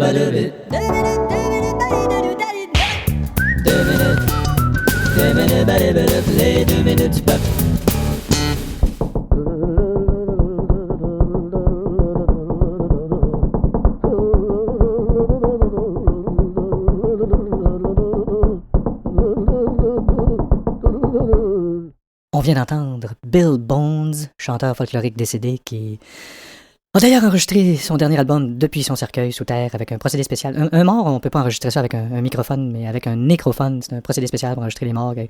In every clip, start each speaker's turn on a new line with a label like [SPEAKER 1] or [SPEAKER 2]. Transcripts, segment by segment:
[SPEAKER 1] Ba-do-bit. 2 minutes, les 2 minutes du peuple.
[SPEAKER 2] On vient d'entendre Bill Bones, chanteur folklorique décédé qui a d'ailleurs enregistré son dernier album depuis son cercueil sous terre avec un procédé spécial. Un mort, on peut pas enregistrer ça avec un microphone, mais avec un nécrophone. C'est un procédé spécial pour enregistrer les morts. Et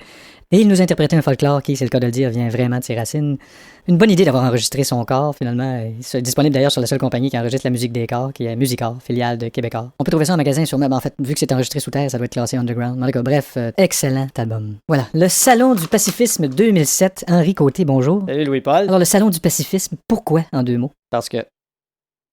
[SPEAKER 2] il nous interprétait un folklore qui, c'est le cas de le dire, vient vraiment de ses racines. Une bonne idée d'avoir enregistré son corps, finalement. C'est disponible d'ailleurs sur la seule compagnie qui enregistre la musique des corps, qui est Musicor, filiale de Québécois. On peut trouver ça en magasin sur même. En fait, vu que c'est enregistré sous terre, ça doit être classé underground. En tout cas, bref, excellent album. Voilà. Le Salon du Pacifisme 2007. Henri Côté, bonjour.
[SPEAKER 3] Salut Louis-Paul.
[SPEAKER 2] Alors, le Salon du Pacifisme, pourquoi en 2 mots?
[SPEAKER 3] Parce que...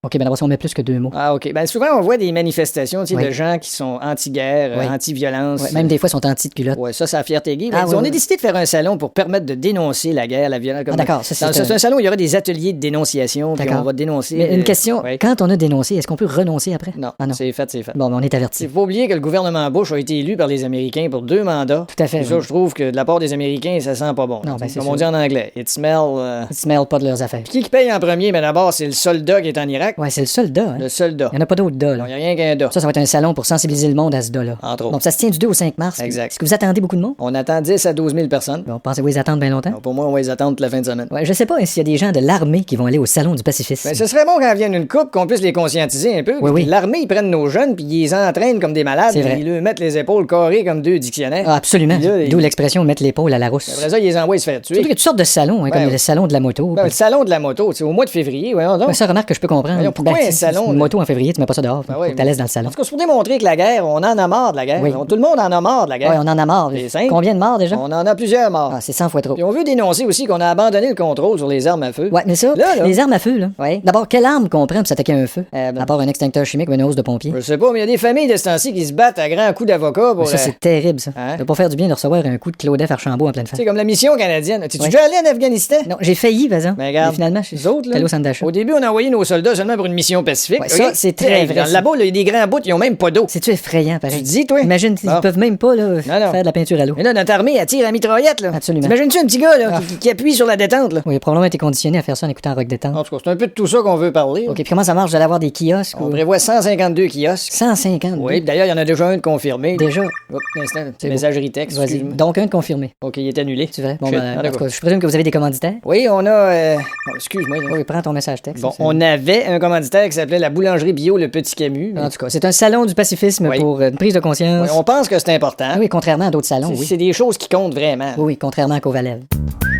[SPEAKER 2] OK, ben d'abord, si on met plus que 2 mots.
[SPEAKER 3] Ah, OK. Ben souvent, on voit des manifestations, tu sais,
[SPEAKER 2] Oui.
[SPEAKER 3] de gens qui sont anti-guerre,
[SPEAKER 2] Oui.
[SPEAKER 3] anti-violence.
[SPEAKER 2] Ouais, même des fois, ils sont anti de culotte.
[SPEAKER 3] Ouais, ça a fierté gay.
[SPEAKER 2] Ah,
[SPEAKER 3] Mais
[SPEAKER 2] oui,
[SPEAKER 3] on
[SPEAKER 2] oui.
[SPEAKER 3] a décidé de faire un salon pour permettre de dénoncer la guerre, la violence.
[SPEAKER 2] Ah, d'accord. Ça,
[SPEAKER 3] C'est un salon où il y aura des ateliers de dénonciation, puis
[SPEAKER 2] D'accord.
[SPEAKER 3] on va dénoncer...
[SPEAKER 2] Mais une question,
[SPEAKER 3] oui.
[SPEAKER 2] quand on a dénoncé, est-ce qu'on peut renoncer après?
[SPEAKER 3] Non,
[SPEAKER 2] Ah non.
[SPEAKER 3] c'est fait, c'est fait.
[SPEAKER 2] Bon, ben, on est averti.
[SPEAKER 3] Il faut pas oublier que le gouvernement Bush a été élu par les Américains pour 2 mandats.
[SPEAKER 2] Tout à fait.
[SPEAKER 3] Et ça, je trouve que de la part des Américains, ça sent pas bon.
[SPEAKER 2] Non, ben, c'est
[SPEAKER 3] Comme on
[SPEAKER 2] sûr.
[SPEAKER 3] dit en anglais. It smell...
[SPEAKER 2] Ils se mêlent pas de leurs affaires.
[SPEAKER 3] Qui paye en premier? Mais d'abord, c'est le soldat qui est en Irak.
[SPEAKER 2] Ouais, c'est le soldat, hein?
[SPEAKER 3] Le soldat.
[SPEAKER 2] Il n'y en a pas d'autres das,
[SPEAKER 3] Non,
[SPEAKER 2] là.
[SPEAKER 3] il n'y a rien qu'un dos.
[SPEAKER 2] Ça va être un salon pour sensibiliser le monde à ce das-là.
[SPEAKER 3] Entre autres.
[SPEAKER 2] Donc, ça se tient du 2 au 5 mars.
[SPEAKER 3] Exact.
[SPEAKER 2] Est-ce que vous attendez beaucoup de monde?
[SPEAKER 3] On attend 10 à 12 000 personnes.
[SPEAKER 2] Bon, pensez-vous les attendre bien longtemps?
[SPEAKER 3] Alors, pour moi, on va les attendre toute la fin de semaine.
[SPEAKER 2] Ouais, je sais pas s'il y a des gens de l'armée qui vont aller au Salon du Pacifisme.
[SPEAKER 3] Ben, ce serait bon quand vienne une coupe qu'on puisse les conscientiser un peu.
[SPEAKER 2] Oui, oui.
[SPEAKER 3] L'armée, ils prennent nos jeunes puis ils les entraînent comme des malades.
[SPEAKER 2] C'est vrai.
[SPEAKER 3] Puis ils leur mettent les épaules carrées comme 2 dictionnaires.
[SPEAKER 2] Ah, absolument.
[SPEAKER 3] Puis là,
[SPEAKER 2] D'où l'expression mettre l'épaule à la rousse.
[SPEAKER 3] Après ça, ils les envoient se faire tuer.
[SPEAKER 2] Surtout qu'il y a toutes sortes de salons, hein, comme
[SPEAKER 3] Ouais.
[SPEAKER 2] le salon de la moto.
[SPEAKER 3] Ben, le salon de la moto, c'est au mois de février, voyons donc.
[SPEAKER 2] Ouais, ça, remarque que je peux comprendre.
[SPEAKER 3] Voyons, pourquoi un
[SPEAKER 2] si
[SPEAKER 3] salon,
[SPEAKER 2] c'est une
[SPEAKER 3] là?
[SPEAKER 2] moto en février, tu mets pas ça dehors.
[SPEAKER 3] Ben
[SPEAKER 2] Faut
[SPEAKER 3] ouais,
[SPEAKER 2] que tu laisses dans le salon.
[SPEAKER 3] En tout cas, c'est pour démontrer que la guerre, on en a marre de la guerre.
[SPEAKER 2] Oui.
[SPEAKER 3] Tout le monde en a marre de la guerre.
[SPEAKER 2] Ouais, on en a marre.
[SPEAKER 3] C'est simple.
[SPEAKER 2] Combien de morts déjà?
[SPEAKER 3] On en a plusieurs morts.
[SPEAKER 2] Ah, c'est 100 fois trop.
[SPEAKER 3] Puis on veut dénoncer aussi qu'on a abandonné le contrôle sur les armes à feu.
[SPEAKER 2] Ouais, mais ça,
[SPEAKER 3] Là.
[SPEAKER 2] les armes à feu, là.
[SPEAKER 3] Ouais.
[SPEAKER 2] D'abord, quelle arme qu'on prend pour s'attaquer à un feu?
[SPEAKER 3] Ben,
[SPEAKER 2] À part un extincteur chimique ou une hausse de pompier.
[SPEAKER 3] je sais pas, mais il y a des familles de ce temps-ci qui se battent à grands coups d'avocat pour...
[SPEAKER 2] Ça, c'est terrible, ça.
[SPEAKER 3] Hein?
[SPEAKER 2] Ça va pas faire du bien de recevoir un coup de Claudette Archambault en pleine face.
[SPEAKER 3] C'est comme la mission canadienne. T'es-tu
[SPEAKER 2] Ouais.
[SPEAKER 3] déjà allé en Afghanistan?
[SPEAKER 2] Non, j'ai failli, par exemple.
[SPEAKER 3] Ben, regarde,
[SPEAKER 2] Mais finalement, je suis
[SPEAKER 3] nous autres, là,
[SPEAKER 2] allé au centre d'achat.
[SPEAKER 3] Au début, on a envoyé nos soldats seulement pour une mission pacifique.
[SPEAKER 2] Ouais,
[SPEAKER 3] ok?
[SPEAKER 2] ça, c'est très vrai, ça.
[SPEAKER 3] Là-bas, là, il y a des grands bouts, ils ont même pas d'eau.
[SPEAKER 2] C'est-tu effrayant, pareil?
[SPEAKER 3] Tu te dis, toi?
[SPEAKER 2] Imagine, ils
[SPEAKER 3] Bon.
[SPEAKER 2] peuvent même pas, là,
[SPEAKER 3] non.
[SPEAKER 2] faire de la peinture à l'eau.
[SPEAKER 3] Mais là, notre armée, elle tire à mitraillette, là.
[SPEAKER 2] Absolument.
[SPEAKER 3] T'imagines-tu un petit gars, là,
[SPEAKER 2] Ah.
[SPEAKER 3] qui appuie sur la détente, là?
[SPEAKER 2] Oui, il a probablement été conditionné à faire ça en écoutant rock détente.
[SPEAKER 3] En tout cas, c'est un peu de tout ça qu'on veut parler. là.
[SPEAKER 2] OK, puis comment ça marche? Vous allez avoir des kiosques?
[SPEAKER 3] On
[SPEAKER 2] ou...
[SPEAKER 3] prévoit 152 kiosques.
[SPEAKER 2] 150.
[SPEAKER 3] Oui, puis d'ailleurs, il y en a déjà un de confirmé.
[SPEAKER 2] Déjà.
[SPEAKER 3] Hop, un instant,
[SPEAKER 2] C'est
[SPEAKER 3] messagerie texte.
[SPEAKER 2] Vas-y.
[SPEAKER 3] excuse-moi.
[SPEAKER 2] Donc, un de confirmé.
[SPEAKER 3] OK, il est annulé.
[SPEAKER 2] C'est vrai? Bon,
[SPEAKER 3] Shit,
[SPEAKER 2] ben,
[SPEAKER 3] en
[SPEAKER 2] en
[SPEAKER 3] tout
[SPEAKER 2] tout
[SPEAKER 3] cas.
[SPEAKER 2] cas, je présume que vous avez des commanditaires?
[SPEAKER 3] Oui, on a... excuse-moi. là.
[SPEAKER 2] Oui, prends ton message texte.
[SPEAKER 3] Bon,
[SPEAKER 2] C'est-
[SPEAKER 3] on avait un commanditaire qui s'appelait la boulangerie bio Le Petit Camus.
[SPEAKER 2] En tout cas, c'est un salon du pacifisme
[SPEAKER 3] Oui.
[SPEAKER 2] pour une prise de conscience.
[SPEAKER 3] Ouais, on pense que c'est important.
[SPEAKER 2] Ah oui, contrairement à d'autres salons,
[SPEAKER 3] C'est
[SPEAKER 2] oui.
[SPEAKER 3] c'est des choses qui comptent vraiment.
[SPEAKER 2] Oui, oui, contrairement à Covalel.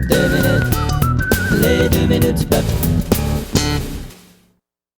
[SPEAKER 1] 2 minutes, les 2 minutes du peuple.